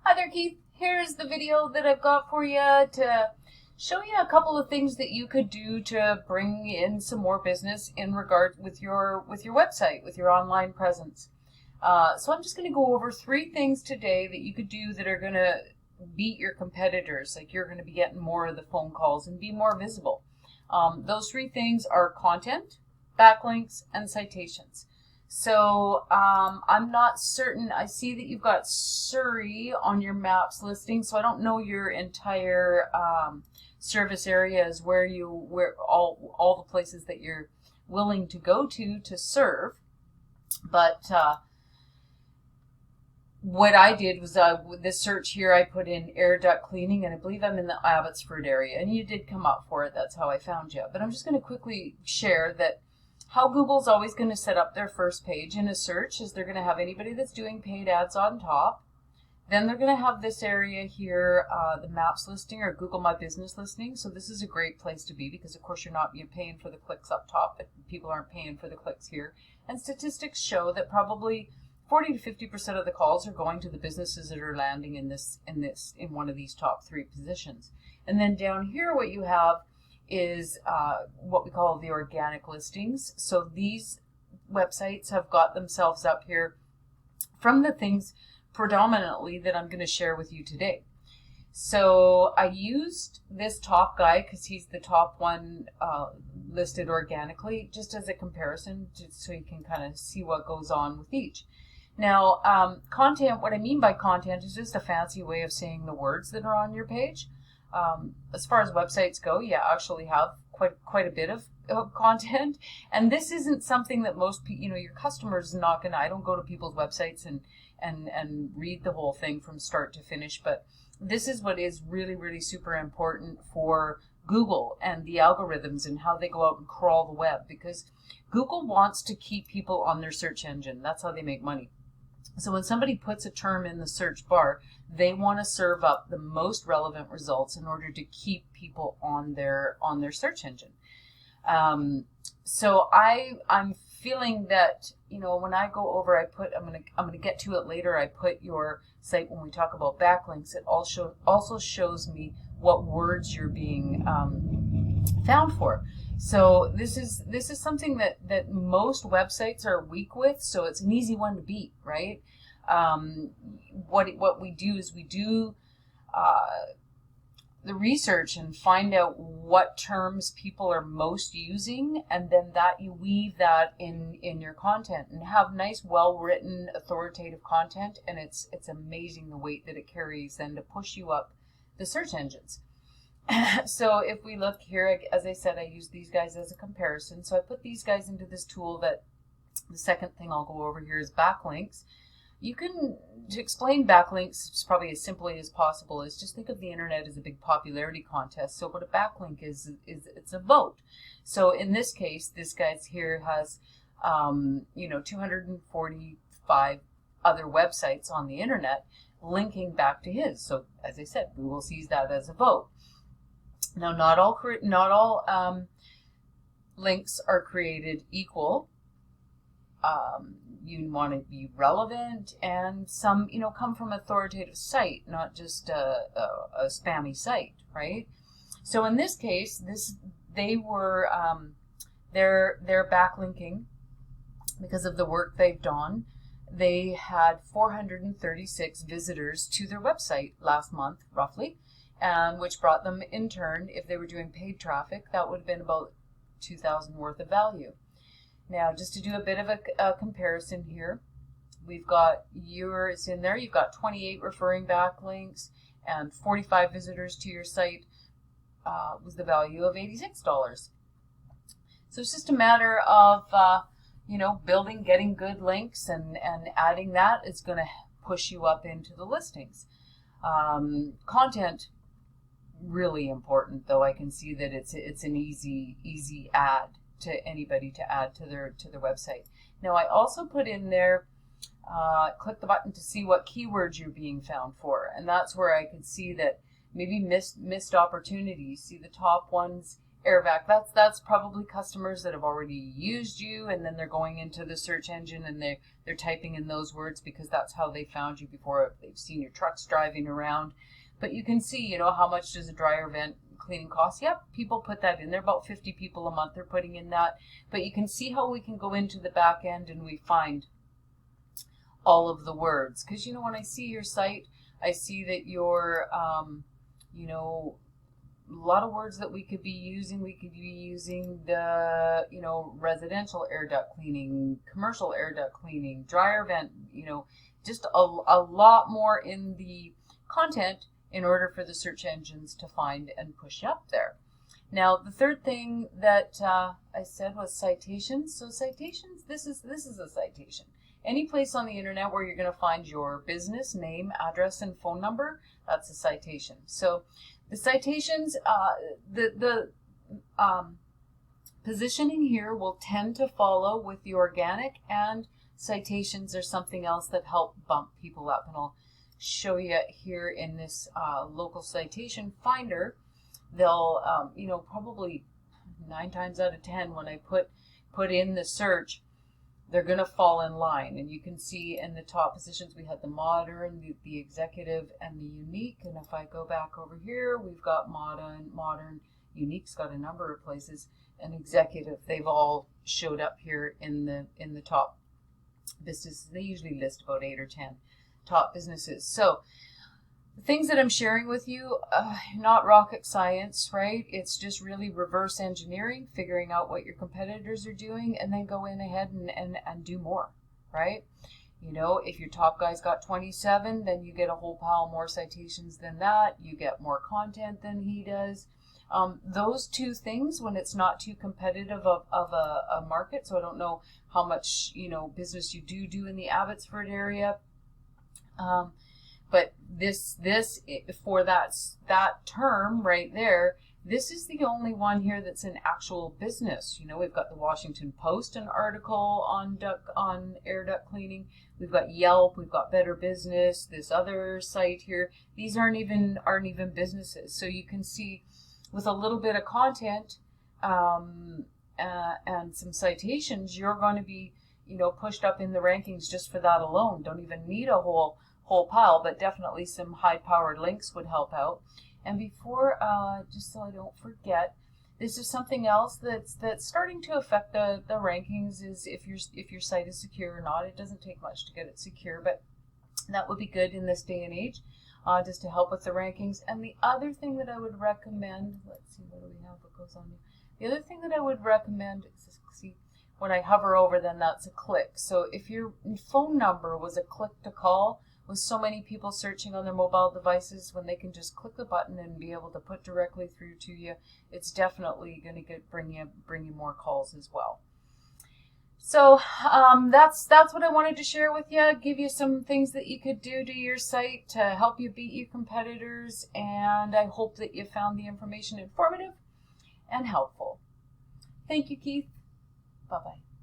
Hi there, Keith. Here's the video that I've got for you to show you a couple of things that you could do to bring in some more business in regard with your website, with your online presence. So I'm just going to go over 3 things today that you could do that are going to beat your competitors. Like you're going to be getting more of the phone calls and be more visible. Those 3 things are content, backlinks, and citations. So I'm not certain. I see that you've got Surrey on your maps listing, so I don't know your entire service areas where all the places that you're willing to go to serve. But what I did was this search here, I put in air duct cleaning, and I believe I'm in the Abbotsford area, and you did come up for it. That's how I found you. But I'm just going to quickly share that how Google's always going to set up their first page in a search is they're going to have anybody that's doing paid ads on top. Then they're going to have this area here, the Maps listing or Google My Business listing. So this is a great place to be because, of course, you're not paying for the clicks up top, but people aren't paying for the clicks here. And statistics show that probably 40 to 50% of the calls are going to the businesses that are landing in one of these top 3 positions. And then down here, what you have is what we call the organic listings. So these websites have got themselves up here from the things predominantly that I'm going to share with you today. So I used this top guy because he's the top one listed organically, just as a comparison, just so you can kind of see what goes on with each. Now, content, what I mean by content is just a fancy way of saying the words that are on your page. As far as websites go, you actually have quite a bit of content, and this isn't something that most people, your customers not gonna. I don't go to people's websites and read the whole thing from start to finish, but this is what is really super important for Google and the algorithms and how they go out and crawl the web, because Google wants to keep people on their search engine. That's how they make money. So when somebody puts a term in the search bar, they want to serve up the most relevant results in order to keep people on their search engine. So I'm feeling that, when I go over, I'm gonna get to it later. I put your site, when we talk about backlinks, it also shows me what words you're being found for. So this is something that most websites are weak with, so it's an easy one to beat, right? What we do is we do the research and find out what terms people are most using, and then that you weave that in your content and have nice, well-written, authoritative content, and it's amazing the weight that it carries then to push you up the search engines. So if we look here, as I said, I use these guys as a comparison. So I put these guys into this tool. That the second thing I'll go over here is backlinks. You can, to explain backlinks, it's probably as simply as possible, is just think of the internet as a big popularity contest. So what a backlink is it's a vote. So in this case, this guy here has 245 other websites on the internet linking back to his. So as I said, Google sees that as a vote. Now, not all links are created equal. You want to be relevant, and some, come from authoritative site, not just a spammy site, right? So in this case, they were they're backlinking because of the work they've done. They had 436 visitors to their website last month, roughly. Which brought them, in turn, if they were doing paid traffic, that would have been about $2,000 worth of value. Now, just to do a bit of a comparison here, we've got yours in there. You've got 28 referring backlinks and 45 visitors to your site. Was the value of $86. So it's just a matter of getting good links and adding that. It's going to push you up into the listings. Content, really important, though. I can see that it's an easy add to anybody to add to their website. Now, I also put in there, click the button to see what keywords you're being found for, and that's where I could see that maybe missed opportunities. See the top ones, Air-Vac, that's probably customers that have already used you, and then they're going into the search engine and they're typing in those words because that's how they found you before they've seen your trucks driving around. But you can see, you know, how much does a dryer vent cleaning cost? Yep, people put that in there. About 50 people a month are putting in that. But you can see how we can go into the back end and we find all of the words. Because, you know, when I see your site, I see that you're, you know, a lot of words that we could be using. We could be using the, you know, residential air duct cleaning, commercial air duct cleaning, dryer vent, you know, just a lot more in the content in order for the search engines to find and push up there. Now, the third thing that I said was citations. So citations, this is a citation. Any place on the internet where you're going to find your business name, address, and phone number, that's a citation. So the citations, the positioning here will tend to follow with the organic, and citations are something else that help bump people up. And I'll show you here in this local citation finder. They'll, you know, probably 9 times out of 10 when I put in the search, they're going to fall in line. And you can see in the top positions we had the modern, the executive, and the unique. And if I go back over here, we've got modern, unique's got a number of places, and executive. They've all showed up here in the top businesses. They usually list about 8 or 10 top businesses. So the things that I'm sharing with you, not rocket science, right? It's just really reverse engineering, figuring out what your competitors are doing, and then go in ahead and do more, right? You know, if your top guy's got 27, then you get a whole pile more citations than that. You get more content than he does. Those two things, when it's not too competitive of a market, so I don't know how much, you know, business you do in the Abbotsford area. But this for that term right there, this is the only one here that's an actual business. You know, we've got the Washington Post, an article on air duct cleaning. We've got Yelp. We've got Better Business. This other site here. These aren't even businesses. So you can see with a little bit of content and some citations, you're going to be, you know, pushed up in the rankings just for that alone. Don't even need a whole pile, but definitely some high-powered links would help out. And before, just so I don't forget, this is something else that's starting to affect the rankings, is if your site is secure or not. It doesn't take much to get it secure, but that would be good in this day and age, just to help with the rankings. And the other thing that I would recommend, let's see, what do we have, what goes on here? The other thing that I would recommend is, see, when I hover over, then that's a click. So if your phone number was a click to call, with so many people searching on their mobile devices, when they can just click the button and be able to put directly through to you, it's definitely going to bring you more calls as well. So that's what I wanted to share with you. Give you some things that you could do to your site to help you beat your competitors, and I hope that you found the information informative and helpful. Thank you, Keith. Bye-bye.